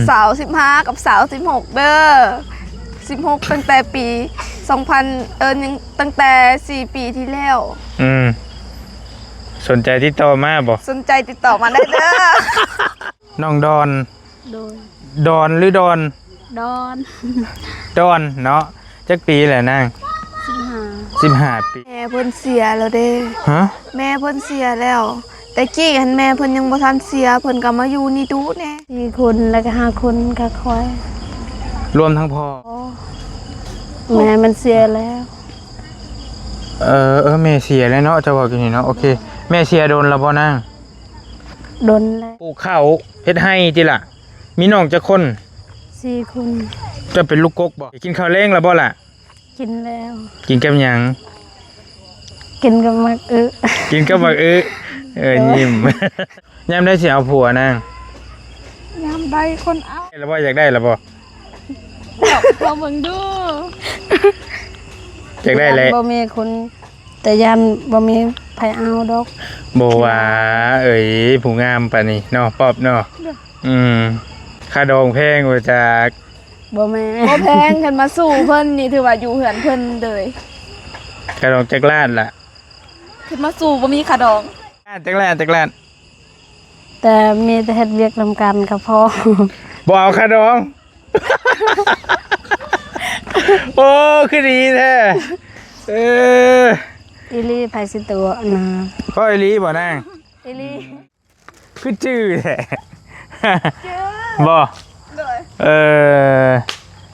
สาว15กับสาว16เด้อ16ตั้งแต่ปี2000ยังตั้งแต่4ปีที่แล้วสนใจติดต่อมาบ่สนใจติดต่อมาได้เด้อน้องดอนโดยดอนหรือดอนดอนดอนเนาะจักปีแหละนาง15 ปีแม่เพิ่นเสียแล้วเด้ฮะแม่เพิ่นเสียแล้วแต่กี้หันแม่เพิ่นยังบ่ทันเสียเพิ่นก็มาอยู่นี่ดูแน่4 คนแล้วก็5 คนก็คอยรวมทั้งพ่อแม่มันเสียแล้วแม่เสียแล้วเนาะจะบอกกันนี่เนาะโอเคแม่เสียโดนแล้วบ่นางโดนแล้วปลูกข้าวเฮ็ดให้ติล่ะมีน้องจักคน4 คนจะเป็นลูกกกบ่กินข้าวแลงแล้วบ่ล่ะกินแล้วกินกับหยังกินกับมักกินกับมักยิ้มยามได้สิเอาผัวนางยามได้คนเอาแล้วบ่อยากได้แล้วบ่ลองเบิ่งดูอยากได้เลยบ่มีคนแต่ยามบ่มีไผเอาดอกบ่ว่าผู้งามปานนี้เนาะปอบเนาะค่าดองแพงกว่าจากบ่แม่บ่แพงคันมาสู่เพิ่นนี่ถือว่าอยู่เฮือนเพิ่นเลยค่าดองจักล้านล่ะขึ้นมาสู่บ่มีค่าดองจักล้านแต่มีแต่เฮ็ดเวียกนำกันก็พอบ่เอาค่าดองโอ้คือดีแท้อีลีไผสิตัวนะก็อีลีบ่นางอีลีคือจื้อแท้บ่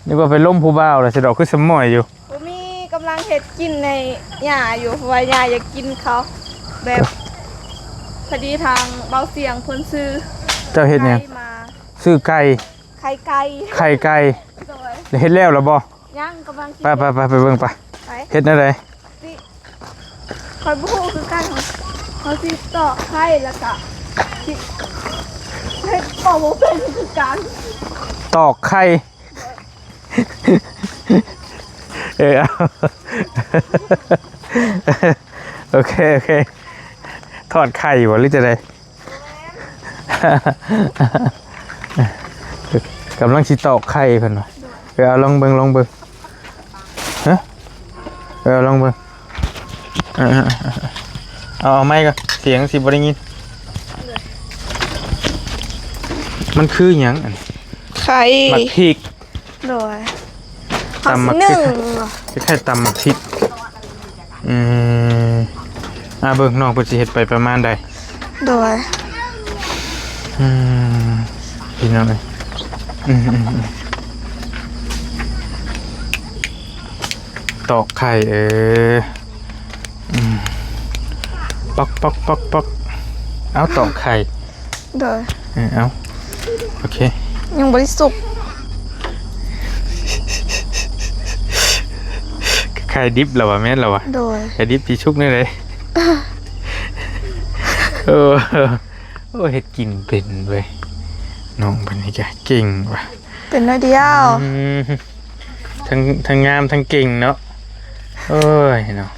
นึกว่าเป็นล่มผู้บ่าวแล้วสิดอกคือสมอยอยู่บ่มีกำลังเฮ็ดกินในหญ้าอยู่เพราะว่าหญ้าอยากกินเขาแบบพอดีทางเบาเสียงเพิ่นซื้อเจ้าเฮ็ดหยังซื้อไก่ไข่ไก่เฮ็ดแล้วบ่ยังกำลังไปเบิ่งไปเฮ็ดแนวใดคอยบ่ฮู้คือกันเขาสิตอกไข่แล้วก็เฮ็ดบ่เป็นคือกันตอกไข่โอเคทอดไข่บ่หรือจะได้กำลังสิตอกไข่เพิ่นว่าเอาลองเบิ่งฮะเอาลองเบิ่งเอาไม้ก็เสียงสิบ่ได้ยินมันคือหยังอันไข่มักพริกโดยตำมักพริกแค่ตำมักพริกเบิ่งน้องเพิ่นสิเฮ็ดไปประมาณใดโดยพี่น้องเอ้ยตอกไข่ปักเอาตอกไข่โดยเอาโอเคยังบริสุทธิ์ไข่ดิบเหรอวะแม่เหรอวะโดยไข่ดิบที่ชุกนี่เลยเฮ็ดกินเป็นเว้ยน้องเป็นนี่แกเก่งว่ะเป็นน้อยเดียวทั้งงามทั้งเก่งเนาะเนาะ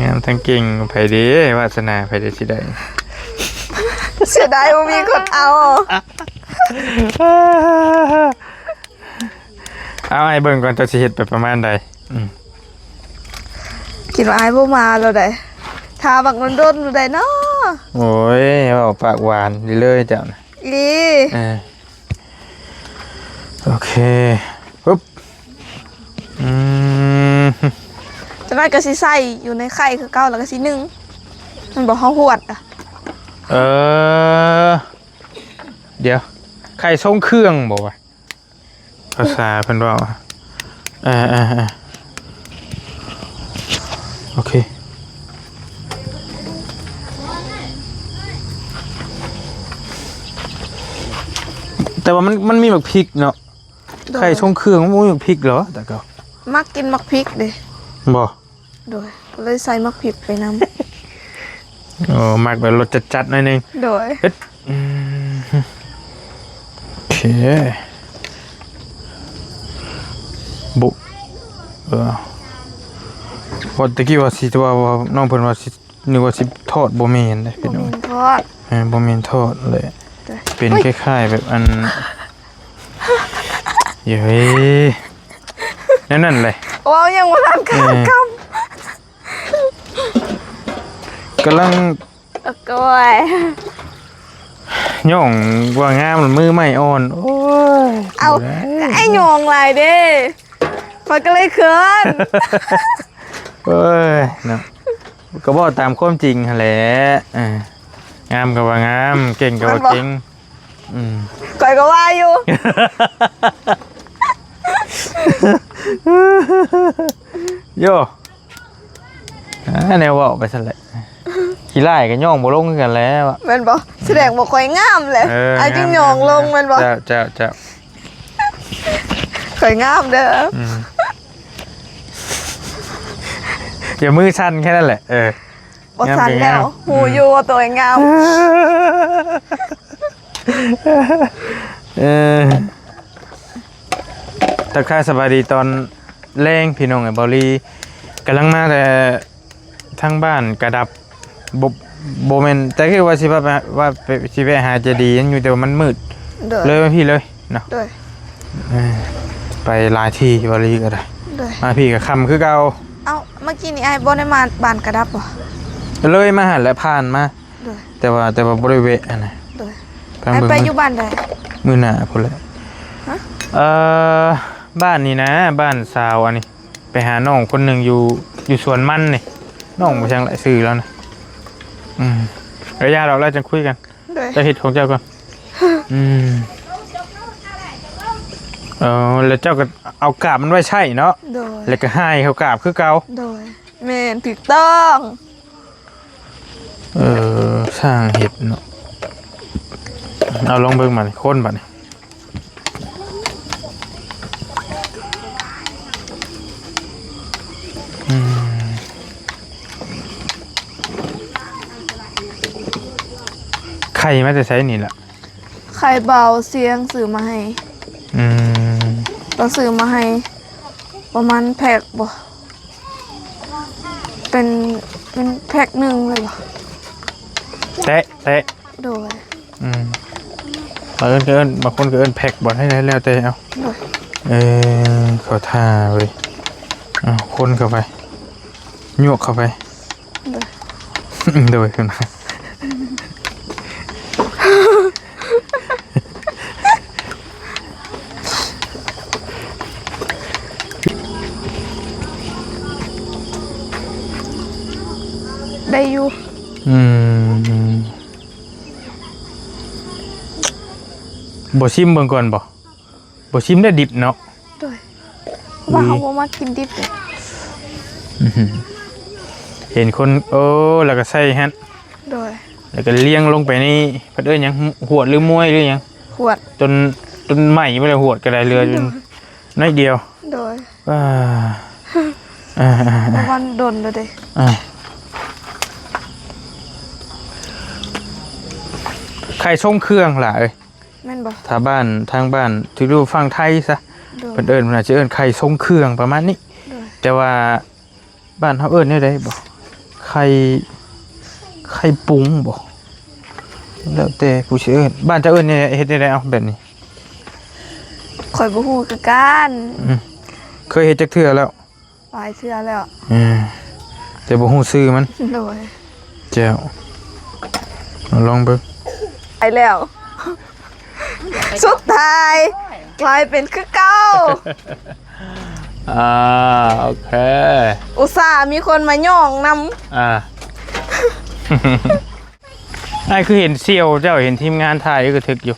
งามทั้งเก่งไผเด้วาสนาไผเด้สิได้เสียดายว่ามีคนเอาไอ้เบิ่งก่อนจะสิเฮ็ดไปประมาณใดคิดว่าไอ้บ่มาแล้วได้ทาบักโดนๆได้เนาะโอ้ยเว้าปากหวานดิเลยเจ้าน่ะโอเคปึ๊บจะได้ก็สิใส่อยู่ในไข่คือเก่าแล้วก็สินึ่งมันบ่เฮาหวดอ่ะเดี๋ยวไข่ทรงเครื่องบ่วะภาษาเพิ่นว่าโอเคแต่ว่ามันมีหมักพริกเนาะไข่ทรงเครื่องมันมีหมักพริกเหรอแต่ก็มักกินมักพริกเด้บ่โดยเลยใส่มักพริกไปนำมักแบบรสจัดๆหน่อยนึงโดยโอเคบุพอตะกี้ว่าสิว่าน้องเพิ่นว่าสิ นึกว่าสิทอดบ่แม่นเด้ บ่ พี่น้อง แม่นทอด บ่แม่นทอดเลย เด้อ เป็นคล้ายๆแบบอันเย้ยนั่นเลย ว้าวยังบ่ทันข้าวคำ กำลัง ก้อย ย่องว่างามมือไม่อ่อนโอ้ย เอา บ่ได้ ก็ไอ้หยองลายเด้ข่อยก็เลยเขิน เอ้ยเนาะก็บอกตามความจริงหั่นแหละงามก็ว่างามเก่งก็ว่าเก่งข่อยก็ว่าอยู่ โย่แนวเว่าไปซะแหละขี้ไล่ก็ย่องบ่ลงคือกันแล้วอะ แม่นบ่แสดงบ่ข่อยงามเลยเอาจริงหยองลงแม่นบ่ เจ้า ข่อยงามเด้อ อย่ามือสั่นแค่นั้นแหละบ่สั่นแล้วหูอยู่ว่าตัวเองงาม ทักทายสบายดีตอนแรงพี่น้องไอ้บอลี่กำลังมาแต่ทางบ้านกระดับโบเมนแต่คือว่าสิว่าสิไปหาเจดีย์อยู่แต่ว่ามันมืด เด้อ เลยมาพี่เลยเนาะ เด้อ ไปหลายที่บอลี่ก็ได้ เด้อ มาพี่กับคำคือเก่า เอ้าเมื่อกี้นี่ไอ้บ่ได้มาบ้านกระดับบ่ เลยมาหันและผ่านมา เด้อ แต่ว่าบริเวณอันนะ เด้อ ทาง ไอ้ เบิ่ง ไปอยู่บ้านใด มือหน้าพุ่นแหละ ฮะ บ้านนี้นะบ้านสาวอันนี้ไปหาน้องคนหนึ่งอยู่สวนมันนี่น้องมาช่างหลายสื่อแล้วนะระยะเราจะคุยกัน เด้อ จะเห็ดของเจ้าก่อนแล้วเจ้าก็เอากาบมันไว้ใช่เนาะ เด้อ แล้วก็ให้เขากาบคือเก่า เด้อแม่นถูกต้อง สร้างเห็ดเนาะเอาลองเบิ่งมาค้นบัดนี่ไข่มาจะใช้นี่แหละ ไข่เบาเสียงซื้อมาให้ต้องซื้อมาให้ประมาณแพ็คบ่เป็นแพ็คหนึงเลยบ่ เตะ โดย บางคนก็เอิ้นบางคนก็เอิ้นแพ็กบอลให้แล้วแต่เอา โดย เขาท่าเว้ยเอาคนเข้าไปหยวกเข้าไป โดย โดยคุณนะ ได้อยู่ บ่ชิมเบิ่งก่อนบ่ชิมได้ดิบเนาะ โดยว่าเขาบ่มากินดิบเลย เห็นคนแล้วก็ใส่ฮั่น โดย แล้วก็เลี้ยงลงไปนี่เพิ่นเอิ้นหยังหวดหรือมวยหรือหยัง ขวด จนไหม้บ่ได้หวดก็ได้เรือจนน้อยเดียว โดย อ่า วันดนเลยเด้ ไข่ช่งเครื่องล่ะเอ้ย แม่นบ่ ถ้าบ้านทางบ้านที่ดูฟังไทยซะ โดย เพิ่นเอิ้นมันอาจจะเอิ้นไข่ทรงเครื่องประมาณนี้ โดย แต่ว่าบ้านเฮาเอิ้นได้บ่ไข่ปรุงบ่แล้วแต่ผู้สิเอิ้นบ้านเจ้าเอิ้นเฮ็ดได้เอาแบบนี้ ข่อยบ่ฮู้คือกัน เคยเฮ็ดจักเทื่อแล้ว หลายเทื่อแล้ว แต่บ่ฮู้ชื่อมัน โดย แจ้วลองเบิ่ง ไปแล้ว สุดท้ายกลายเป็นคือเก่า โอเค อุตส่าห์มีคนมาย่องนำ ไอ้คือเห็นเซียวเจ้าเห็นทีมงานถ่ายก็ทึกอยู่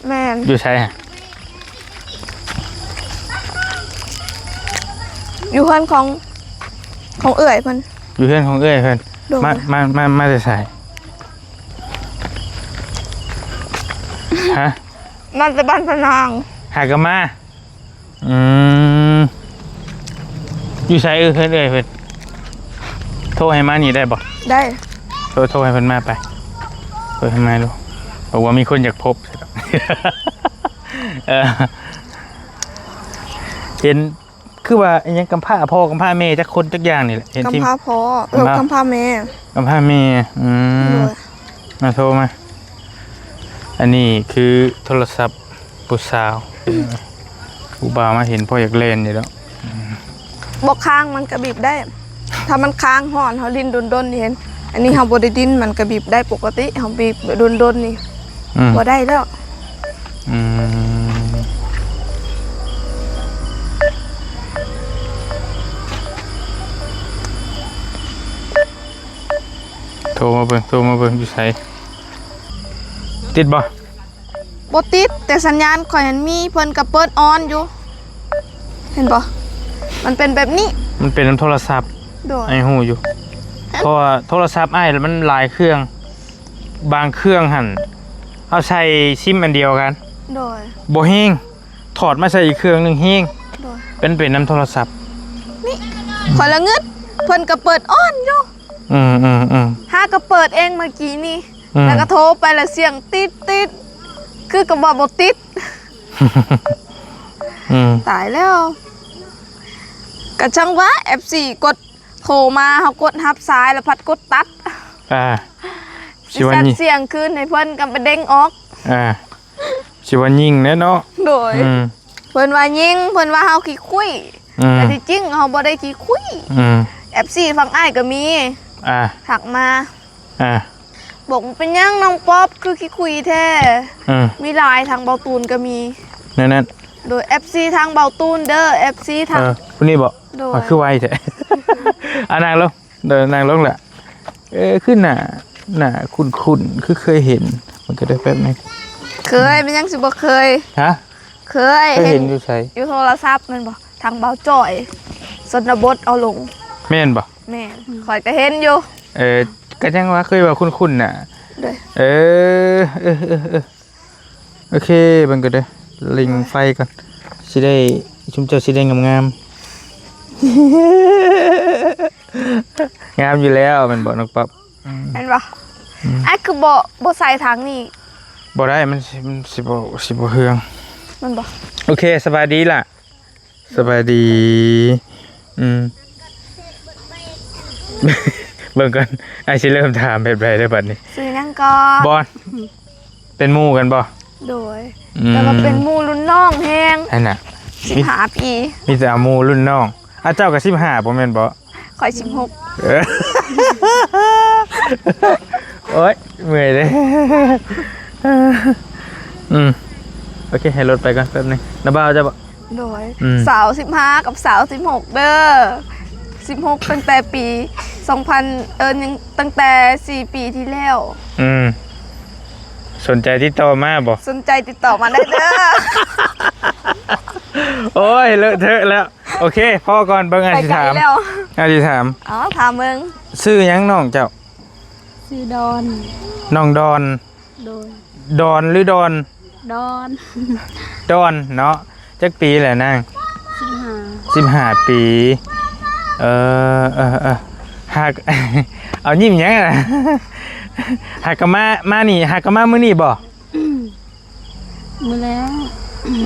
แม่น อยู่ใช่ฮะ อยู่เฮือนของเอื้อยเพิ่น อยู่เพื่อนของเอ้ยเพื่อน โดย มาจะใส่ฮะ มันจะบ้านพะนาง หากนมาอยู่ใส่เพื่อนเอ้ยเพื่อนโทรให้มานี่ได้บ่ ได้ โทรให้เพื่อนมาไปโทรให้มาดูบอกว่ามีคนอยากพบ เห็น คือว่าอิหยังกำพร้าพ่อกำพร้าแม่จักคนจักอย่างนี่แหละเห็นที่ กำพร้าพ่อกำพร้าแม่ กำพร้าแม่โดย มาโทรมาอันนี้คือโทรศัพท์ผู้สาวผู้บ่าวมาเห็นพ่ออยากเล่นอยู่แล้ว บอกค้างมันกระบีบได้ ถ้ามันค้างห่อนเขาดินดนๆนี่เห็น อันนี้เขาบไดดินมันกระบีบได้ปกติเขาบีบดนๆนี่บ่ได้แล้ว โทรมาเบิ่งอยู่ไสติดบ่ บ่ติดแต่สัญญาณข่อยมันมีเพิ่นก็เปิดออนอยู่ เห็นบ่มันเป็นแบบนี้ มันเป็นน้ำโทรศัพท์ โดย ไอ้หูอยู่เพราะว่าโทรศัพท์ไอ้มันหลายเครื่องบางเครื่องหั่นเอาใส่ซิมอันเดียวกัน โดย บ่แฮงถอดมาใส่อีกเครื่องนึงแฮง โดย เป็นน้ำโทรศัพท์ นี่ข่อยละงึดเพิ่นก็เปิดออนอยู่ อืม หาก็เปิดเองเมื่อกี้นี่ แล้วก็โทรไปแล้วเสียงติดคือก็บ่ติด ตายแล้วกะจังว่า F4 กดโทรมาเฮากดรับสายแล้วพัดกดตัด สิวัน สั่น นี้ เสียงคืนให้เพิ่นก็ไปเด้งออก สิวันยิงแน่เนาะ โดยเพิ่นว่ายิงเพิ่นว่าเฮาขี้คุยแต่ที่จริงเฮาบ่ได้ขี้คุย F4 ฝั่งอ้ายก็มีถักมาบอกมันเป็นยังน้องป๊อบคือขี้คุยแท้มีหลายทางเบาตูนก็มีนั่นโดย FC ทางเบาตูนเด้อ FC ทางผู้นี้บอกคือไวแท้นางลงเดินนางลงแหละขึ้นหน้าคุ้นคือเคยเห็นมันก็ได้แป๊บนึงเคยเป็นยังสิบ่เคยเคยเห็นอยู่ใช่อยู่โทรศัพท์มันบ่ทางเบาจ่อยสนบทเอาลงแม่นบ่แม่นข่อยก็เห็นอยู่ก็ยังว่าเคยว่าคุ้นน่ะโอเคบังก็ได้ลิงไฟก่อนสิได้ชุมเจ้าสิได้งามงามอยู่แล้วมันบอกน้องปั๊บเห็นปะไอ้คือบ่ใส่ทางนี่บ่ได้มันสิบ่เฮืองมันบ่โอเคสบายดีล่ะสบายดีเบิ่งกันไอ้สิเริ่มถามแบบไรได้บัดนี้ซื้อนั่งก่อนบอลเป็นหมู่กันบ่โดยแต่ว่าเป็นหมู่รุ่นน้องแฮงอันน่ะ15 ปีมีแต่หมู่รุ่นน้องเจ้าก็15บ่แม่นบ่ข่อย16โอ๊ยเมื่อยเลยโอเคให้รถไปก่อนแป๊บนึงน้าบ่าวจะบ่โดยสาว15กับสาว16เด้อ16ตั้งแต่ปี2000ยังตั้งแต่4 ปีที่แล้วสนใจติดต่อมาบ่สนใจติดต่อมาได้เด้อโอ้ยเลอะเทอะแล้วโอเคพ่อก่อนเบิ่งอาสิถามถามมึงชื่อหยังน้องเจ้าชื่อดอนน้องดอนดอนหรือดอนเนาะจักปีแหละนาง15 ปีหากเอายิ้มยังไงหากมานี่หากมามื้อนี่บ่มื้อแล้ว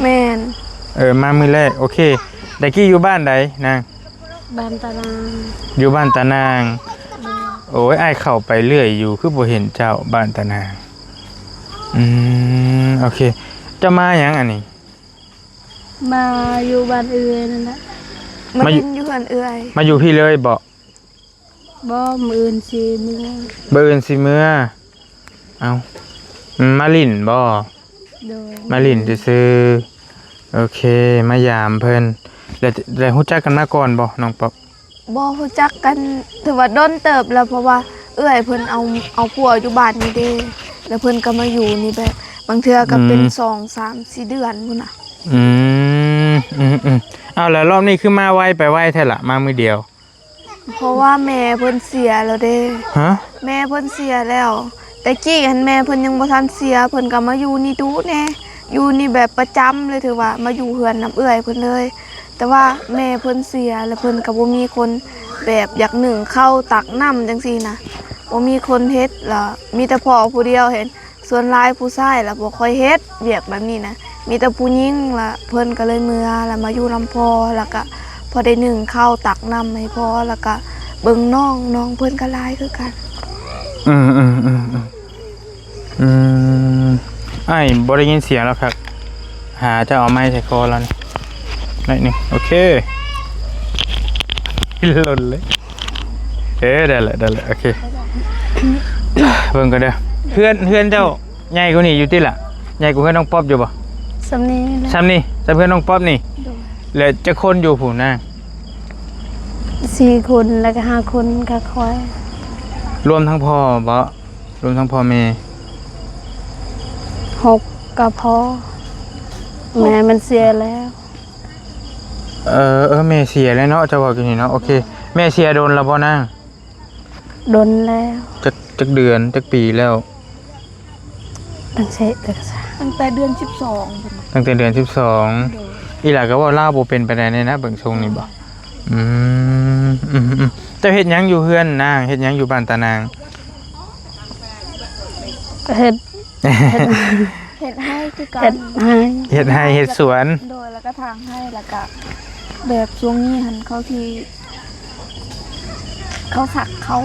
แม่นมามื้อแรกโอเคแต่กี้อยู่บ้านใดนางบ้านตานางอยู่บ้านตานางโอ้ยอ้ายเข้าไปเรื่อยอยู่คือบ่เห็นเจ้าบ้านตานางโอเคจะมาหยังอันนี้มาอยู่บ้านเอื้อยนั่นแหละมาอยู่บ้านเอื้อยมาอยู่พี่เลยบ่มื้ออื่นสิเมื่อเอามาลิ่นบ่มาลิ่นซื่อโอเคมายามเพิ่นแล้วฮู้จักกันมาก่อนบ่น้องป๊อบบ่ฮู้จักกันถือว่าดนเติบแล้วเพราะว่าเอื้อยเพิ่นเอาผัวอยู่บ้านนี่เด้แล้วเพิ่นก็มาอยู่นี่แบบบางเทื่อก็เป็น2 3 4 เดือนพุ่นน่ะเอาแล้วรอบนี้คือมาไวไปไวแท้ล่ะมามื้อเดียวเพราะว่าแม่เพิ่นเสียแล้วเด้แม่เพิ่นเสียแล้วแต่กี้หันแม่เพิ่นยังบ่ทันเสียเพิ่นก็มาอยู่นี่ดูแน่อยู่นี่แบบประจำเลยถือว่ามาอยู่เฮือนน้ำเอื้อยเพิ่นเลยแต่ว่าแม่เพิ่นเสียแล้วเพิ่นก็บ่มีคนแบบอยากนึ่งข้าวตักน้ำจังซี่นะบ่มีคนเฮ็ดล่ะมีแต่พ่อผู้เดียวเห็นส่วนหลายผู้ชายล่ะบ่ค่อยเฮ็ดเวียกแบบนี้นะมีแต่ผู้หญิงล่ะเพิ่นก็เลยเมื่อแล้วมาอยู่ลำพอแล้วก็ พอได้หนึ่งข้าวตักน้ำให้พอแล้วก็เบิ่งน้องเพิ่นก็หลายคือกัน ไอ้บ่ได้ยินเสียงแล้วครับหาจะเอาไม้ใส่คอแล้วนี่หน่อยหนึงโอเคหล่นเลยได้เลยโอเคเบิ่งกันเด้อเพื่อนเจ้าใหญ่กว่านี้อยู่ติล่ะใหญ่กว่าเพื่อนน้องป๊อบอยู่บ่ สำนี้แหละ ซ้ำนี่ซ้ำเพื่อนน้องป๊อบนี่แล้วจะคนอยู่ผู้นาง 4 คนแล้วก็5 คนก็คอย รวมทั้งพ่อบ่รวมทั้งพ่อแม่ 6ก็พอแม่มันเสียแล้ว แม่เสียแล้วเนาะจะบอกกันนี่เนาะโอเคแม่เสียโดนแล้วบ่นาง ดนแล้ว จักเดือนจักปีแล้ว ตั้งเสร็จแล้วก็ซะ ตั้งแต่เดือน12พุ่น ตั้งแต่เดือน12อีหล่าก็ว่าลาวบ่เป็นไปได้แน่นะเบิ่งทรงนี่บ่เจ้าเฮ็ดหยังอยู่เฮือนนางเฮ็ดหยังอยู่บ้านตานาง เฮ็ด เฮ็ดให้คือกั เฮ็ น ดให้ เฮ็ดให้เฮ็ดสวน โดยแล้วก็ทางให้แล้วก็แบบช่วงนี้หันเขาที่เขาสักเขา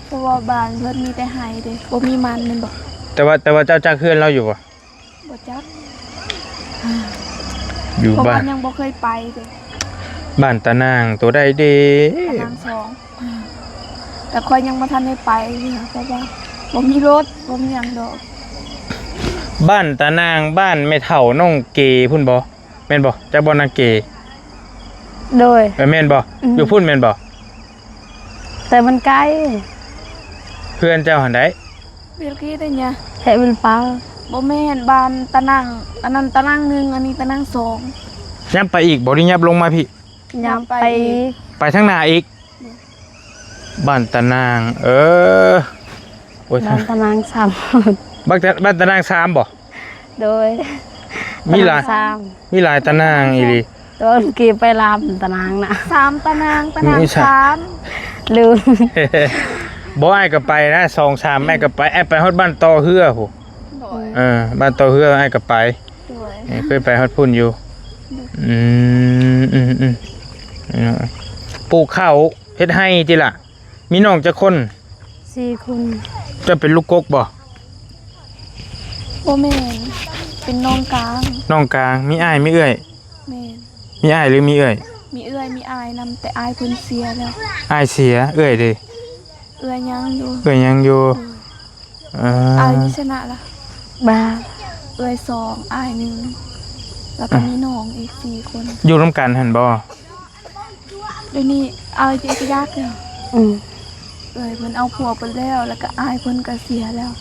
เพราะว่าบ้านเพิ่นมีแต่ไห้เด้บ่มีมันแม่นบ่ แต่ว่าเจ้าจักเฮือนเราอยู่บ่ บ่จัก อยู่ เพราะ บ้า ว่าน ยังบ่เคยไปเด้ บ้านตานางตัวใดเด้ กำลังสองแต่คอยยังบ่ทันได้ไปเนี่ยเพราะว่าบ่มีรถบ่มีหยังดอก บ้านตานางบ้านแม่เฒ่าน้องเกพุ่นบ่แม่นบ่จักบ่นางเก โดย แม่นบ่อยู่พุ่นแม่นบ่ แต่มันไกล เพื่อนเจ้าหันได้ เวิลกี้ได้เนี่ย เฮ็ดเป็นเปล่า บ่แม่นบ้านตะนังอันนั้นตะนังหนึงอันนี้ตะนังสอง ยับไปอีกบ่ได้ยับลงมาพี่ ยามไป ไปทางหน้าอีกบ้านตานางโอ้ย บ้านตะนางซ้ำ บ้านตานาง3บ่ โดย มีหลาย ซ้ มีหลายตานางอีหลี ำตัวเกี่ไปลามตะนางน่ะ สามตะนางตะนาง ไม่ใช่ สาม ลืม บ่อ้ายก็ไปนะ2 3แม่ก็ไปไอ้ไปฮอดบ้านตอเฮือโห โดย บ้านตอเฮือไอ้ก็ไป โดย เคยไปฮอดพุ่นอยู่ปลูกข้าวเฮ็ดให้ติล่ะมีน้องจักคน 4 คน จะเป็นลูกกกบ่ บ่แม่นเป็นน้องกลาง น้องกลางมีอ้ายมีเอื้อย แม่น มีอ้ายหรือมีเอื้อย มีเอื้อยมีอายนำแต่อายเพิ่นเสียแล้ว อ้ายเสียเอื้อยเด้ เอื้อยยังอยู่ เอื้อยยังอยู่เอ่ อาย อ ที่ชนะล่ะ บ้า เอื้อยสองอายหนึ่งแล้วก็มีน้องอีก4คน อยู่ร่วมกันหั่นบ่ เดี๋ยวนี้อายจะยากแล้ว อืม เอื้อยเพิ่นเอาผัวไปแล้วแล้วก็อายเพิ่นก็เสียแล้ว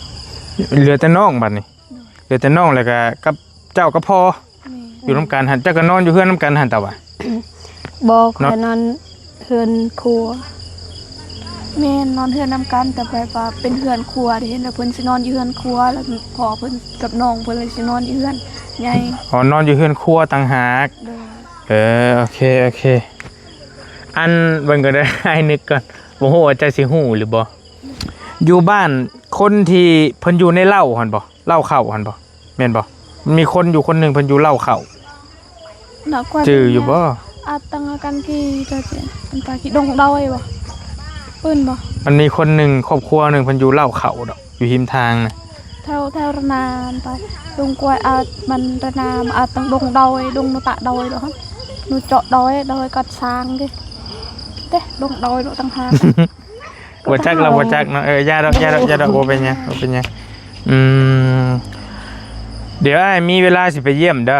เหลือแต่น้องบัดนี้เหลือแต่น้องแล้วก็กับเจ้าก็พอ แม่ อยู่ร่วมกันหั่นเจ้าก็นอนอยู่เฮือนร่วมกันหั่นตะวะ บ่คอยนอนเฮือนครัว แม่นอนเฮือนนำกันแต่แบบว่าเป็นเฮือนครัวเด้แล้วเพิ่นสินอนอยู่เฮือนครัวแล้วพอเพิ่นกับน้องเพิ่นเลยสินอนอยู่เฮือนใหญ่ อ๋อนอนอยู่เฮือนครัวต่างหาก เด้อ โอเคอันเบิ่งก็ได้ ให้นึกก่อนบ่ฮู้ว่าจะสิฮู้หรือบ่อยู่บ้านคนที่เพิ่นอยู่ในเหล้าหั่นบ่เหล้าเข้าหั่นบ่แม่นบ่มันมีคนอยู่คนหนึงเพิ่นอยู่เหล้าเข้า นักกว่า จื้ออยู่บ่ อาตังกันที่จะเจอันตาkiดงดอยบ่เปิ้นบ่ มันมีคนหนึงครอบครัวหนึงเพิ่นอยู่เหล้าเข้าดอกอยู่หิมทางน่ะ แถวระนามไปดงกวยอามันระนามอาตังดงดอยดงนตะดอยดอกนูเจาะดอยกัดซางดิเด้ดงดอยดอกตังหา บ่จักเราบ่จักเนาะอย่าดอกบ่เป็นหยังเดี๋ยวอ้ายมีเวลาสิไปเยี่ยมเด้อ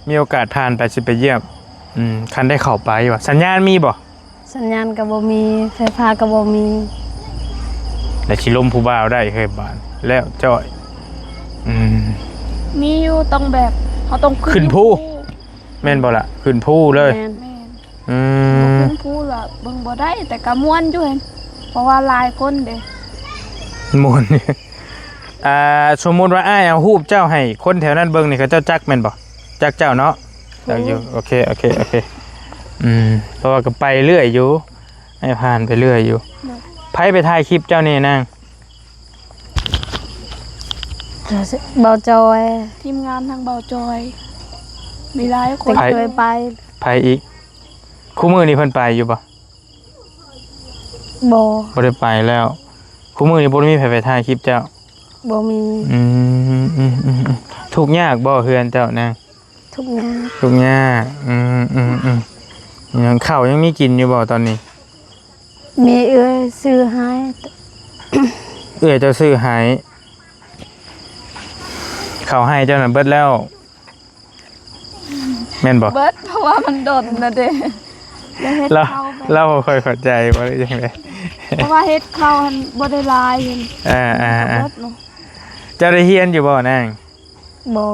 มีโอกาสผ่านไปสิไปเยี่ยมคันได้เข้าไปว่ะสัญญาณมีบ่ สัญญาณก็บ่มีไฟฟ้าก็บ่มี และชิลมผู้บ่าวได้เคยบานแล้วจ้อยมีอยู่ต้องแบบเขาต้อง ขึ้นผู้แม่นบ่ล่ะขึ้นผู้เลย แม่น แม่น อืม ขึ้นผู้ล่ะเบิ่งบ่ได้แต่ก็ม่วนอยู่เห็นเพราะว่าหลายคนเด้ มวนสมมุติว่าอ้ายเอารูปเจ้าให้คนแถวนั้นเบิ่งนี่เขาเจ้าจักแม่นบ่จักเจ้าเนาะจักอยู่โอเคเพราะว่าก็ไปเรื่อยอยู่ให้ผ่านไปเรื่อยอยู่ไผไปถ่ายคลิปเจ้านี่นาง เบาจอย ทีมงานทางเบาจอย มีหลายค แต่ น เคยไป ไผอีกคู่มือนี่เพิ่นไปอยู่บ่ บ่ บ่ได้ไปแล้วคู่มือนี่บ่ได้มีไผไปถ่ายคลิปเจ้า บ่มี ทุกข์ยากบ่เฮือนเจ้านาง ทุกอย่าง ทุกข์ยากยังข้าวยังมีกินอยู่บ่ตอนนี้ มีเอื้อยซื้อให้ เอื้อยเจ้าซื้อให้ข้าวให้เจ้าน่ะเบิดแล้วแม่นบ่ เบิดเพราะว่ามันดนนะเด้แล้วเฮ็ด เรา ข้าวแบบ เราบ่ค่อยเข้าใจว่าจังได๋ เพราะว่าเฮ็ดข้าวมันบ่ได้หลายเห็น อ่า เบิดเนาะ เจ้าได้เรียนอยู่บ่นาง บ่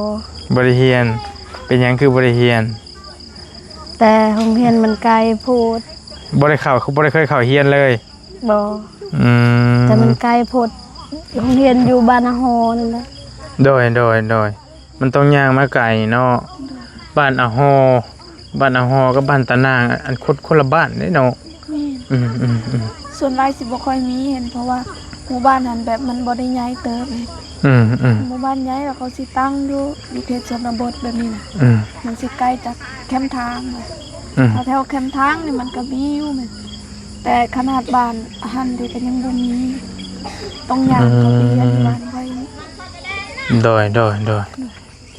บ่ได้เรียนเป็นหยังคือบ่ได้เรียน แต่โรงเรียนมันไกลโพูด บ่ได้เข้าบ่ได้เคยเข้าเรียนเลย บ่ อืม แต่มันไกลโพดโรงเรียนอยู่บ้านนาโฮนี่แหละ โดยมันต้องย่างมาไกลเนาะบ้านอาฮอกับบ้านตะนางอันคนละบ้านเด้เนาะ แม่น อืม ส่วนหลายสิบ่ค่อยมีเห็นเพราะว่าหมู่บ้านนั้นแบบมันบ่ได้ใหญ่เติบเลย หมู่บ้านใหญ่แล้วเขาสิตั้งอยู่เขตชนบทแบบนี้นะมันสิใกล้จากแคมป์ทางเลยถ้าแถวแคมป์ทางนี่มันก็มีอยู่แม่นแต่ขนาดบ้านหันเดียวก็ยังบ่มีต้องย่างเขาไปเรียนบ้านไว้ โดย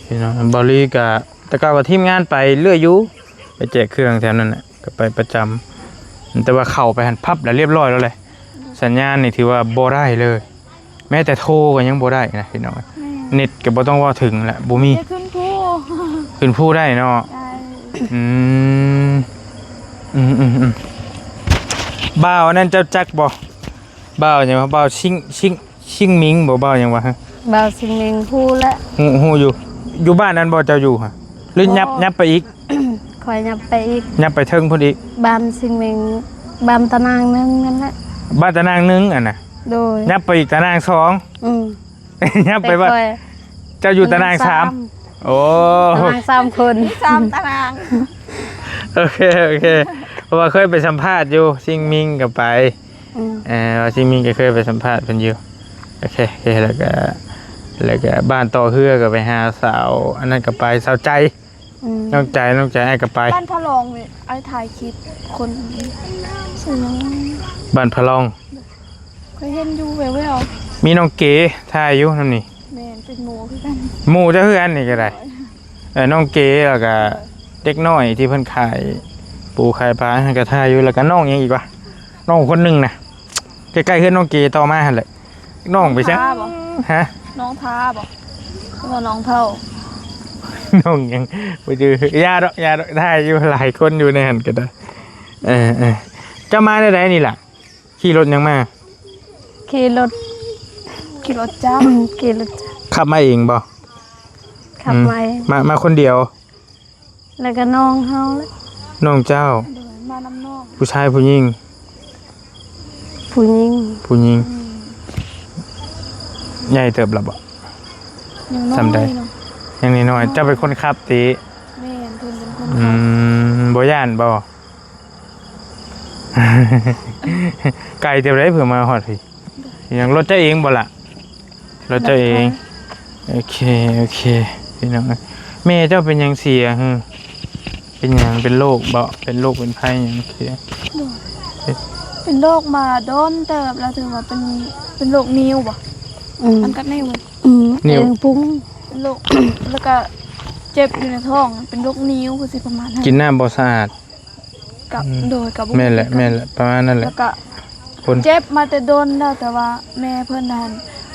พี่น้องบริกะแต่ก็ทีมงานไปเรื่อยอยู่ไปแจกเครื่องแถวนั้นน่ะก็ไปประจำแต่ว่าเข้าไปหันพับแล้วเรียบร้อยแล้วเลยสัญญาณนี่ถือว่าบ่ได้เลย แม้แต่โทรก็ยังบ่ได้นะพี่น้องเน็ตก็บ่ต้องว่าถึงแหละบ่มี ได้ขึ้นผู้ ขึ้นผู้ได้เนาะ ได้ อืมบ่าวนั่นเจ้าจักบ่บ่าวหยังว่าบ่าวชิงมิงบ่บ่าวหยังวะฮะ บ่าวสิงเมงพูดและ ฮู้อยู่บ้านนั้นบ่เจ้าอยู่ฮะหรือยับไปอีก คอยยับไปอีก ยับไปเทิงพุ่นอีก บ้านสิงเมงบ้านตะนางนึงนั่นแหละ บ้านตะนางนึงอ่ะน่ะ โดย ยับไปอีกตะนางสอง ยับไปว่า แต่คอย เจ้าอยู่ตะนางสามโอ้ ตะนางสามคน 3 ตาราง โอเคเพราะว่าเคยไปสัมภาษณ์อยู่ชิงมิงก็ไปว่าชิงมิงก็เคยไปสัมภาษณ์เพิ่นอยู่โอเคแล้วก็บ้านต่อเฮือก็ไปหาสาวอันนั้นก็ไปสาวใจน้องใจไอ้ก็ไป บ้านพะลองนี่ไอ้ถ่ายคลิปคนชื่อหยัง บ้านพะลอง เคยเห็นอยู่แวว มีน้องเก๋ท่าอยู่นั่นนี่ ๆแม่นเป็นหมู่คือกัน หมู่เจ้าเฮือนนี่ก็ได้น้องเก๋แล้วก็เด็กน้อยที่เพิ่นขายปูขายปลาให้ก็ท่าอยู่แล้วก็น้องยังอีกวะน้องคนหนึงน่ะใกล้ๆเฮือนน้องเก๋ต่อมาหั่นแหละน้องไปซะ ท้าบ่ ฮะ น้องท้าบ่ก็ว่าน้องเท่า น้องยังไปดูยาดอกได้อยู่หลายคนอยู่ในหันก็ได้จะมาได้ไหนนี่ล่ะขี่รถยังมา ขี่รถ ขี่รถจ้า ขี่รถ ขับมาเองบ่ ขับไป มาคนเดียว แล้วก็น้องเฮาแล้ว น้องเจ้า เดินมาน้ำนอก ผู้ชายผู้หญิง ผู้หญิง ใหญ่เติบละบ่ ยังน้อ จำได้ ยเนาะ ยังน้อยๆเจ้าเป็นคนขับติ แม่นเพิ่นเป็นคน บ่ย่านบ่ ไกลเท่าไรเผื่อมาฮอดพี่ยังรถเจ้าเองบ่ล่ะรถเจ้าเองโอเคพี่น้องแม่เจ้าเป็นหยังเสียเป็นหยังเป็นโรคบ่เป็นโรคเป็นไข้หยังเสีย เป็นโรคมาโดนเติบแล้วถึงว่าเป็นโรคนิ้วบ่อันกัดนิ้ว เองปุ้ง เป็นโรค แล้วก็เจ็บอยู่ในท้องเป็นโรคนิ้วคือสิประมาณนั้น กินน้ำบ่สะอาด กับโดยกับ แม่นแหละประมาณนั้นแห แล้ ละ วก็ คน เจ็บมาแต่โดนแล้วแต่ว่าแม่เพิ่นนั้น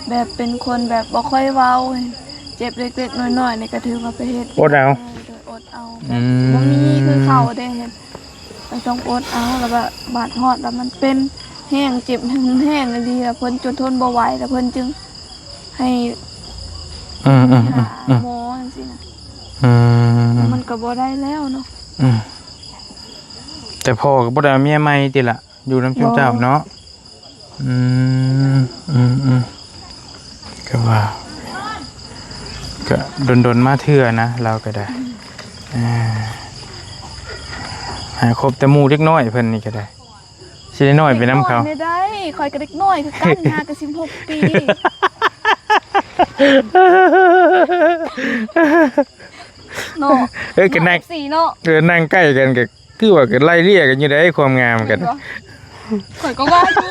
แบบเป็นคนแบบบ่ค่อยเว้าเจ็บเล็กๆน้อยๆนี่ก็ถือว่าไปเฮ็ด อดเอา โดยอดเอาบ่มีคือเขาได้เฮ็ดมันต้องอดเอาแล้วก็บาดฮอดแล้วมันเป็นแห้งเจ็บแห้งดีแล้วเพิ่นจนทนบ่ไหวแล้วเพิ่นจึงให้หาหมอจังซี่นะมันก็บ่ได้แล้วเนาะ แต่พ่อก็บ่ได้เอาเมียใหม่ติล่ะอยู่น้ำจุ่มเจ้าเนาะก็ว่าก็ดนมาเทื่อนะเราก็ได้หาครบแต่หมู่เล็กน้อยเพิ่นนี่ก็ได้สิได้น้อยไปนำเขา ไม่ได้คอยกระเด็กน้อยคือกันหากับ16 ปี เนาะ ก็นั่ง สี่เนาะ นั่งใกล้กันก็คือว่าก็ไล่เลี่ยกันอยู่ได้ความงามกัน ข่อยก็ว่าอยู่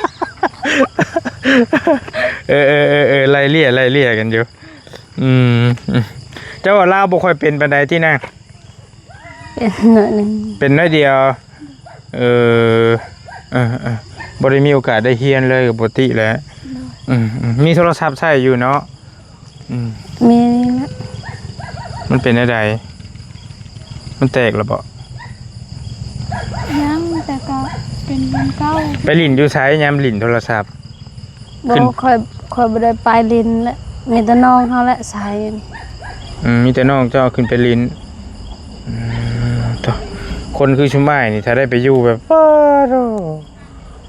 ไล่เลี่ยกันอยู่เจ้าว่าลาวบ่ค่อยเป็นปานใดที่นั่ง เป็นหน่อยหนึง เป็นน้อยเดียวบ่ได้มีโอกาสได้เรียนเลยปกติแหล้วมีโทรศัพท์ใช้อยู่เนาะ มีนี่แหละ มันเป็นอะไรมันแตกแล้วบ่ ยังแต่ก็เป็นวันเก่า ไปลิ้นอยู่ไสยามลิ้นโทรศัพท์ บ่ค่อยบ่ได้ไปลินและมีแต่น้องเฮาแหละสายอันนี้ มีแต่น้องเจ้าขึ้นไปลิ้นต่อคนคือชุมอ้ายนี่ถ้าได้ไปอยู่แบบ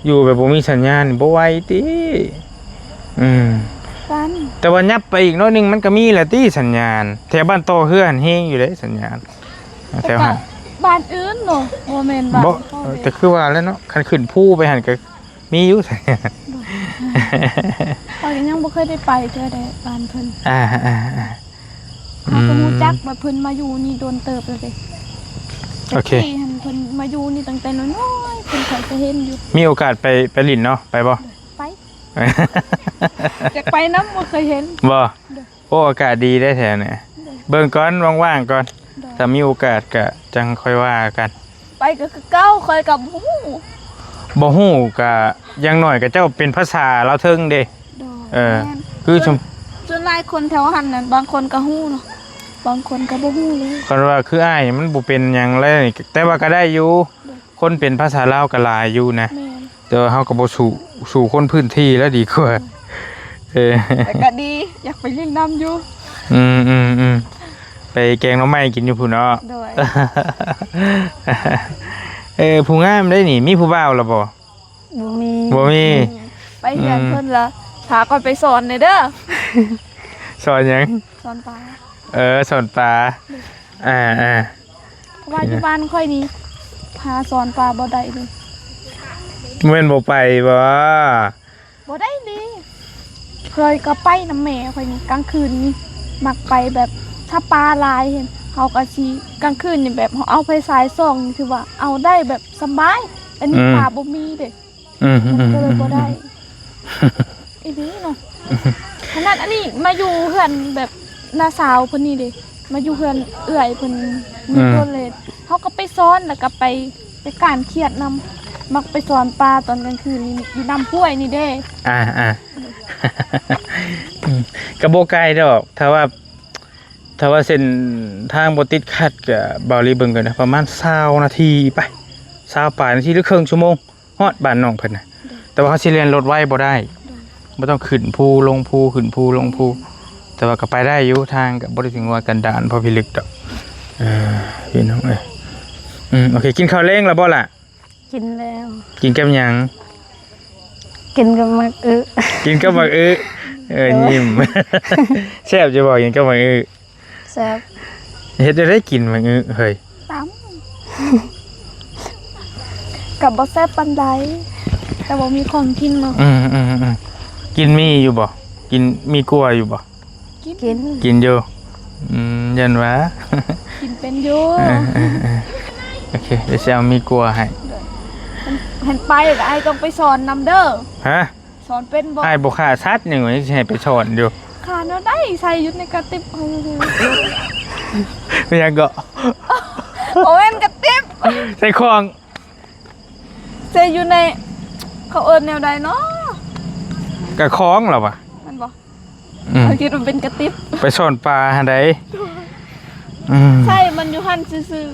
อยู่แบบบ่มีสัญญาณบ่ไหวติกัน แต่ว่ายับไปอีกน้อยหนึงมันก็มีแหละติสัญญาณแถวบ้านโตเฮือนเฮงอยู่เด้สัญญาณแถวหั่น บ้านอื่นเนาะบ่แม่นบ้าน บ่แต่คือว่าแล้วเนาะคันขึ้นภูไปหั่นก็มีอยู่สัญญาณ ข่อยยังบ่เคยได้ไปเจอได้บ้านเพิ่น อื เขาก็ ม รู้จักว่าเพิ่นมาอยู่นี่โดนเติบแล้วเด้ โอเค แต่ที่หั่นเพิ่นมาอยู่นี่ตั้งแต่น้อยๆเพิ่นเคยจะเห็นอยู่ มีโอกาสไปลิ้นเนาะไปบ่ ไปอยากไปนำบ่เคยเห็น บ่โอ้อากาศดีได้แท้เนี่ยเบิ่งก่อนว่างๆก่อนถ้ามีโอกาสก็จังค่อยว่ากัน ไปก็คือเก่าเคยกับฮู้ บ่ฮู้ก็อย่างน้อยก็เจ้าเป็นภาษาลาวเทิงเด้ แม่น คือชม ส่วนหลายคนแถวหันน่ะบางคนก็ฮู้เนาะบางคนก็บ่ฮู้เลย คันว่าคืออ้ายมันบ่เป็นหยังเลยแต่ว่าก็ได้อยู่คนเป็นภาษาลาวก็หลายอยู่นะ แม่น แต่ว่าเฮาก็บ่สู่คนพื้นที่แล้วดีกว่าเออ แต่ก็ดีอยากไปเล่นน้ำอยู่ ไปแกงหน่อไม้กินอยู่พุ่นเนาะ โดย ผู้งามได้นี่มีผู้บ่าวแล้วบ่ บ่มี บ่มี ไปเรียนเพิ่นละพาก่อนไปสอนหน่อยเด้อ สอนหยัง สอนปลา สอนปลาเพราะว่าอยู่บ้านค่อยนี้พาสอนปลาบ่ได้เลย แม่นบ่ไปบ่ บ่ได้เลยเคยก็ไปน้ำแม่ค่อยนี่กลางคืนนี่มักไปแบบถ้าปลาหลายเห็นเฮาก็สิกลางคืนนี่แบบเฮาเอาไฟฉายส่องนี่คือว่าเอาได้แบบสบายอันนี้ปลาบ่มีเด้ มันก็เลยบ่ได้ อีนี้เนาะขนาดอันนี้มาอยู่เพื่อนแบบน้าสาวเพิ่นนี่เด้มาอยู่เพื่อนเอื้อยเพิ่นมีตัวเลดเขาก็ไปซ้อนแล้วก็ไปการเครียดนำมักไปสอนปลาตอนกลางคืนนี่อยู่น้ำห้วยนี่เด้ กระโบไกลดอกถ้าว่าเส้นทางบ่ติดขัดก็บ่รีเบิ่งกันนะประมาณ20นาทีไป20ปลายนาทีหรือครึ่งชั่วโมงฮอดบ้านน้องเพิ่นน่ะแต่ว่าเขาสิเรียนรถไว้บ่ได้บ่ต้องขึ้นภูลงภูขึ้นภูลงภูแต่ว่าก็ไปได้อยู่ทางก็บ่ได้ถึงว่ากันดารเพราะพิลึกดอกพี่น้องเอ้ยโอเคกินข้าวแลงแล้วบ่ล่ะ กินแล้ว กินกับหยัง กินกับมัก กินกับบักยิ้ม แซ่บจะบอกกินกับบัก แซ่บ เฮ็ดได้กินบักเฮ้ย ตามกับบ่แซ่บปานใดแต่บ่มีของกินเนาะ กินมีอยู่บ่กินมีกลัวอยู่บ่ กิน กินอยู่ยันวะ กินเป็นอยู่ โอเคเดี๋ยวจะเอามีกลัวให้ เห็นไปก็ไอ้ต้องไปสอนนำเด้อ ฮะ สอนเป็นบ่ ไอ้ายบ่ค่าชัดหนึ่งไว้จะให้ไปสอนอยู่ ขาเนาะได้ใส่อยู่ในกระติบ เป็นยังก็ โอ้ยกระติบ ใส่ของ ใส่อยู่ในเขาเอิ้นแนวใดเนาะ กะคล้องเหรอวะ มันบ่เขาคิดว่าเป็นกระติบ ไปสอนปลาหันใด ใช่มันอยู่หั่นซื่อ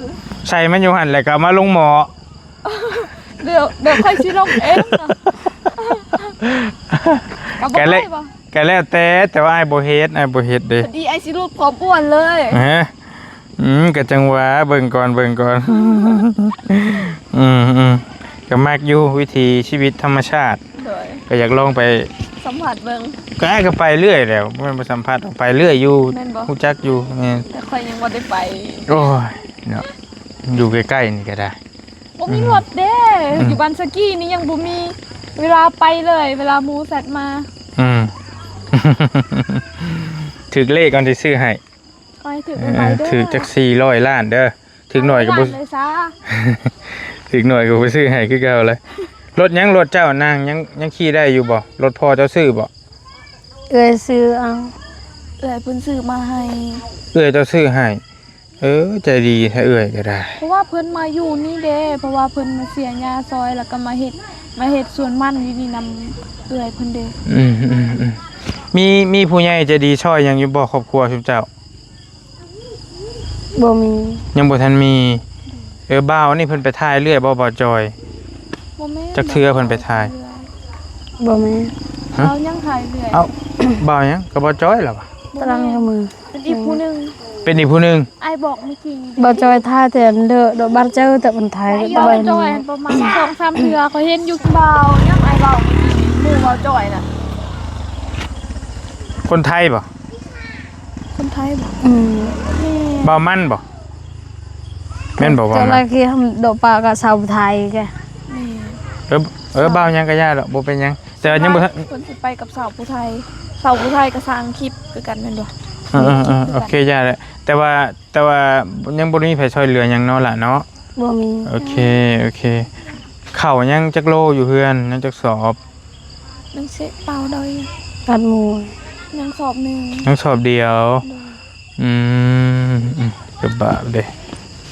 ใส่มันอยู่หันแล้วก็เอามาลงหมอ ๆเดี๋ยวค่อยสิลงเองนะกับบ่ได้บ่ ก็แล้วแต่ว่าไอ้ายบ่เฮ็ดเด้ พอดีไอ้สิรูปพร้อมอ้วนเลย ฮะก็จังหวะเบิ่งก่อนก็มักอยู่วิถีชีวิตธรรมชาติ โดย ก็อยากลองไป สัมผัสเบิ่ง ก็ไปเรื่อยแล้วมันไปสัมผัสออกไปเรื่อยอยู่ แม่นบ่ รู้จักอยู่แม่น แต่ค่อยยังบ่ได้ไป โอ้ยเนาะอยู่ใกล้ๆนี่ก็ได้ บ่มีรถเด้อยู่บ้านสกี้นี่ยังบ่มีเวลาไปเลย เวลาหมูแซดมา ถึกเลขก่อนที่ซื้อให้ ไปถึงไปเด้อ ถือจัก400 ล้านเด้อถึงหน่อยก็บ่ เลยซะ ถึงหน่อยก็บ่ซื้อให้คือเก่าเลยรถยังรถเจ้านางยังขี่ได้อยู่บ่รถพ่อเจ้าซื้อบ่ เอ้ยซื้อเอา เอื้อยเพิ่นซื้อมาให้ เอ้ยเจ้าซื้อให้ใจดีแท้เอ้ยก็ได้ เพราะว่าเพิ่นมาอยู่นี่เด้เพราะว่าเพิ่นมาเสียหญ้าซอยแล้วก็มาเฮ็ดสวนมันอยู่นี่นำเอื้อยเพิ่นเด้ มีผู้ใหญ่ใจดีช่วยยังอยู่บ่ครอบครัวชุบเจ้า บ่มี ยังบ่ทันมีบ่าวนี่เพิ่นไปถ่ายเรื่อยบ่จอย บ่แม่น จักเทื่อเพิ่นไปถ่าย บ่มี เรายังถ่ายเรื่อย เอ้า บ่าวยังก็บ่จอยล่ะวะ ตารางกับมือ เป็นอีกผู้หนึง เป็นอีกผู้หนึง ไอ้บอกเมื่อกี้ บ่จอยท่าแต่เด้อดอกบ้านเจ้าแต่มันไทย ไอ้ ก็ ยอ บ่ ดจอยประมาณ2-3เทื่อเขาเห็นอยู่เบายังไอ้เบาหมู่เบาจอยน่ะ คนไทยบ่ คนไทยบอก อืม แม่ บ่าวมันบ่แม่นบ่บ่าว เจ้า มั ละ น ที่ทำดอกปลากับชาวไทยแก แม่ บ่าวยังก็ย่าดอกบ่เป็นหยังแต่ว่ายังบ่ทัน คนสิไปกับสาวผู้ไทยสาวผู้ไทยก็สร้างคลิปคือกันแม่นบ่ โอเคย่าแล้วแต่ว่ายังบ่มีไผช่วยเหลือหยังเนาะล่ะเนาะ บ่มี โอเคข้าวยังจักโลอยู่เฮือนยังจักสอบ นังเสะเปล่าดอย กัดหมู ยังสอบหนึง ยังสอบเดียว อืมก็บาปเด้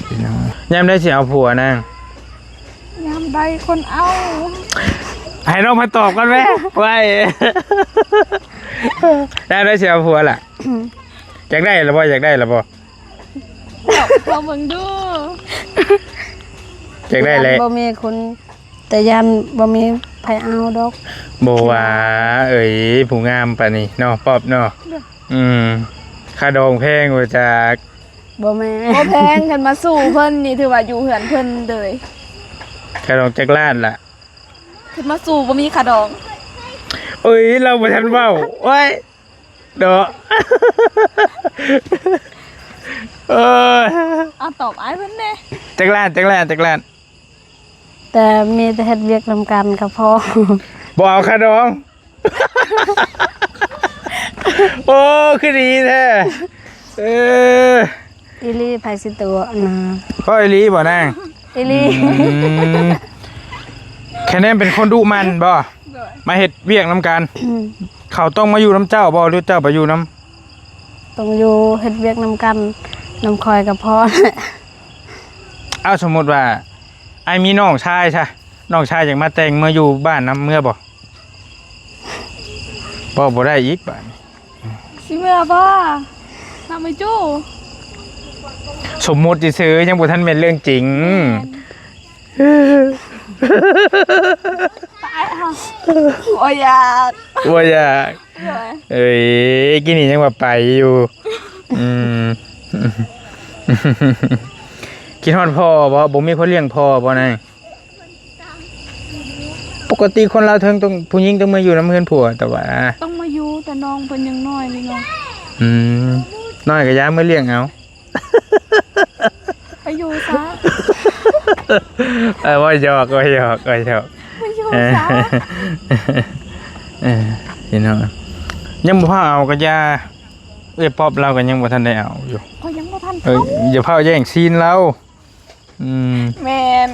พี่น้องยามได้สิเอาผัวนาง ยามใดคนเอา ให้น้องมาตอบกันไหมไว้ยามได้สิเอาผัวล่ะอยากได้หรือบ่อยากได้หรือบ่ ตอบเราเบิ่งดู อยากได้เลย บ่มีคนแต่ยันบ่มีไผเอาดอก บ่ว่าเอ้ยผู้งามปานนี้เนาะป๊อบเนาะค่าดองแพงกว่าจาก บ่แม่ บ่แพงกันมาสู่เพิ่นนี่ถือว่าอยู่เหือนเพิ่นเลย ค่าดองจักล้านล่ะ ขึ้นมาสู่บ่มีขาดอง เอ้ยเราบ่ทันเว้าโอ้ยเด้อเออ เอาตอบอ้ายเพิ่นแน่ จักล้าน แต่มีแต่เฮ็ดเวียกนำกันก็พอ บ่เอาค่าดอง โอ้คือดีแท้เออ อีหลีไผสิตัวนะ พ่ออีหลีบ่นาง อีหลี แค่นั้นเป็นคนดุมันบ่มาเฮ็ดเวียกนํกันเขาต้องมาอยู่น้ำเจ้าบ่หรือเจ้าไปอยู่น้ ต้องอยู่เฮ็ดเวียกนำกันนำคอยก็พอ ำเอาสมมุติว่าไอ้มีน้องชายใช่น้องชายอยากมาแต่งมาอยู่บ้านน้ำเมื่อบ่ได้อีกบ้าน สิเมื่อบ่นำไปจู้ สมมุติซื่อๆยังบ่ทันเป็นเรื่องจริง ตายค่ะโอ้ยอยาก ว่าอยาก เลย เอ้ยกินนี่ยังว่าไปอยู่อืม คิดฮอดพ่อบ่มีคนเลี้ยงพ่อบ่นายปกติคนเราวเทิงต้องผู้หญิงต้องมาอยู่น้ำเฮือนผัวแต่ว่า ต้องมาอยู่แต่น้องเพิ่นยังน้อยเลยเนาะ น้อยก็ย้ายมาเลี้ยงเอา ไปอยู่ซะ ว่าหยอก ไปอยู่ซะ พี่น้องยังบ่พาเอาก็อย่าป๊อบเราก็ยังบ่ทันได้เอาอยู่ ก็ยังบ่ทัน อย่าพาแย่งซีนเราแม่น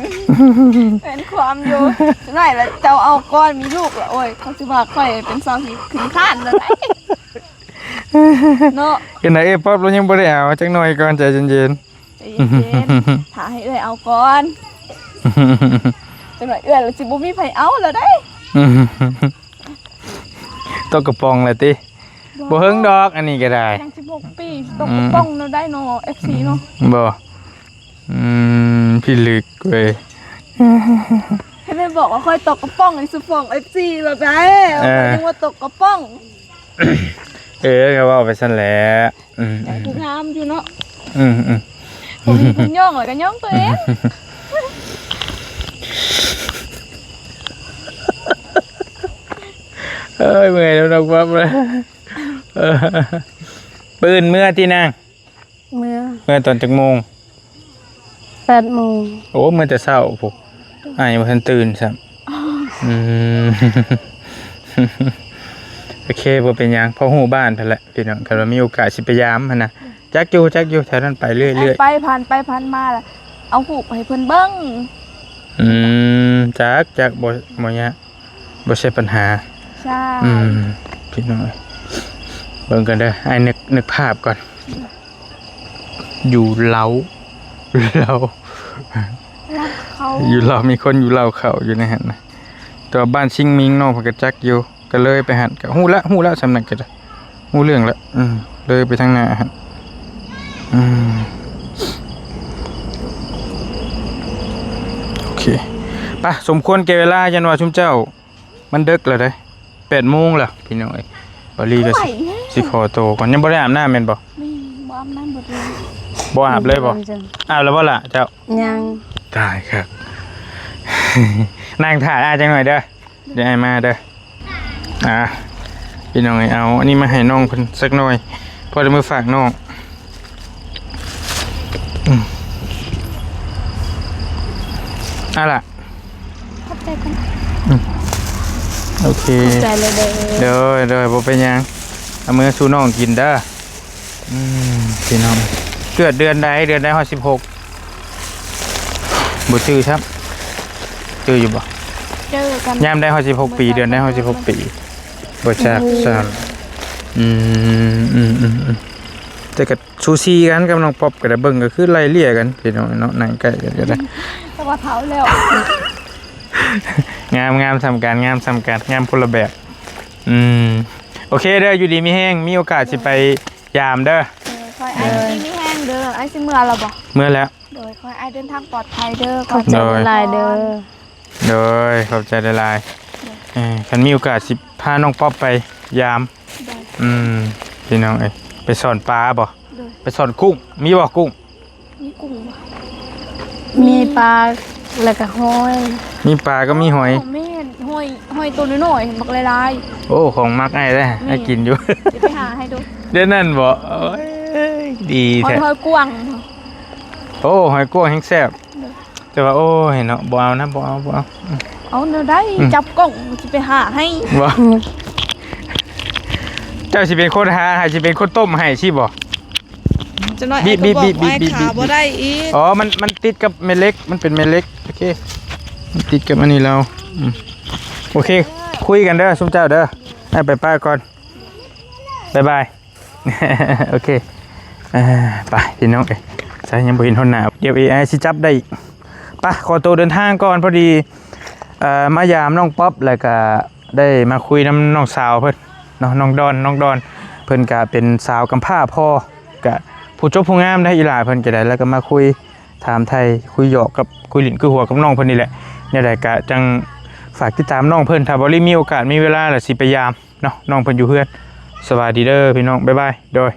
เป็นความอยู่จังได๋ล่ะเจ้าเอาก้อนมีลูกล่ะโอ้ยเขาสิว่าข่อยเป็นสาวที่ขึ้นคานแล้วได้เนาะ เห็นไหนป๊อบเรายังบ่ได้เอาจักหน่อยก่อนใจเย็น ใจเย็นๆถ้าให้เอื้อยเอาก่อนจังหน่อยเอื้อยแล้วสิบ่มีไผเอาแล้วได้ ตกกระป๋องเลยติบ่เฮิงดอกอันนี้ก็ได้ ยัง16ปีตกกระป๋องแล้วได้เนาะ FC เนาะ บ่พี่ลึกเว้ย ให้แม่บอกว่าค่อยตกกระป๋องไอ้สุฟอง FC แล้วได้ยังว่าตกกระป๋อง ก็ว่าไปซั่นแหละยังผู้งามอยู่เนาะ อืม ผมมีคุณย่องแล้วก็ย่องตัวเอง เอ้ยเมื่อยแล้วดอกปั๊บเลยปืนเมื่อที่นั่ง เมื่อ ตอนจักโมง 8 โมง โอ้เมื่อแต่เช้าพวกยังบ่ทันตื่นซ้ำ โอเคบ่เป็นหยังพอฮู้บ้านเพิ่นแหละพี่น้องก็มีโอกาสสิไปยามหั่นน่ะจักอยู่แถวนั้นไปเรื่อย ไปผ่านมาล่ะเอาหูปให้เพิ่นเบิ่ง ๆจักบ่ยากบ่ใช่ปัญหา ใช่ พี่น้องเบิ่งกันเด้อไอ้นึกภาพก่อนอยู่เล้า แล้วเขา อยู่เรามีคนอยู่เราเขาอยู่ในหันนะตัวบ้านชิงมิงเนาะเพิ่นก็จักอยู่ก็เลยไปหันก็ฮู้ละสำนักก็ได้ฮู้เรื่องละเลยไปทางหน้าหันโอเคไปสมควรแก่เวลายันว่าชุมเจ้ามันดึกแล้วเด้ 8:00 นแล้วพี่น้องเอ้ยบอลี่ก็สิขอโตวก่อนยังบ่ได้อาบน้ำแม่นบ่ มีบ่อาบน้ำบ่เลย บ่อาบเลยบ่อาบแล้วบ่ล่ะเจ้า ยัง ตายครับ นั่งถ่ายจังหน่อยเด้อเดี๋ยวให้มาเด้อพี่น้องเอาอันนี้มาให้น้องเพิ่นสักหน่อยพอจะมือฝากน้องล่ะ ขอบใจกัน โอเค ใจเลยเด้อ เด้อบ่เป็นหยังเอามือสู่น้องกินเด้อพี่น้องเกิดเดือนใดฮอด16บ่ชื่อครับชื่ออยู่บ่ เจอกัน ยามได้16 ปีเดือนได้16 ปีบ่จักซั่นแต่ก็ซูซีกันกับน้องป๊อปก็ได้เบิ่งก็คือไล่เลี่ยกันพี่น้องเนาะนั่งใกล้กันก็ได้ แต่ว่าเผาแล้ว งามทำการงามคนละแบบโอเคเด้ออยู่ดีมีแห้งมีโอกาสสิไปยามเด้อ คอยไอ้ที่มีแห้งเด้อไอ้สิเมื่อเราบ่ เมื่อแล้ว โดยคอยไอ้เดินทางปลอดภัยเด้อ ขอบใจหลายเด้อ โดยขอบใจหลายๆคันมีโอกาสสิพาน้องป๊อปไปยามพี่น้องเอ้ยไปสอนปลาบ่ไปสอนกุ้งมีบ่กุ้ง มีกุ้งบ่ มีปลาแล้วก็ห้อย มีปลาก็มีหอย แม่นห้อยตัวน้อยๆบักลาย โอ้ของมักไอ้ได้ให้กินอยู่ ๆเดี๋ยวไปหาให้ดู เดี๋ยวนั่นบ่โอ้ยดี หอย แท้ หอยกวาง โอ้หอยกล้วยแห้งแซ่บแต่ว่าโอ้ยเนาะบ่เอานะบ่เอา เอาเนื้อได้จับกล้องสิไปหาให้ บ่เจ้าสิเป็นคนหาสิเป็นคนต้มให้สิบ่ จะน้อยไอ้ก็บอกไอ้ขาบ่ได้อีก อ๋อมันติดกับเม็ดเล็กมันเป็นเม็ดเล็กโอเคมันติดกับอันนี้เราโอเคคุยกันเด้อซุมเจ้าเด้อให้ไปป้าก่อนบ๊ายบาย โอเคไปพี่น้องเอ้ยใส่ยังบ่เห็นหนหน้าเดี๋ยว AI สิจับได้อีกไปขอตัวเดินทางก่อนพอดีมายามน้องป๊อปแล้วก็ได้มาคุยน้ำน้องสาวเพิ่นเนาะน้องดอนเพิ่นก็เป็นสาวกำพร้าพ่อก็ผู้จบผู้งามได้อีหลาเพิ่นก็ได้แล้วก็มาคุยถามไทยคุยหยอกกับคุยหลินคุยหัวกับน้องเพิ่นนี่แหละเนี่ยได้ก็จังฝากติดตามน้องเพิ่นถ้าบ่ได้มีโอกาสมีเวลาล่ะสิพยายามเนาะน้องเพิ่นอยู่เฮือนสวัสดีเด้อพี่น้องบ๊ายบายโดย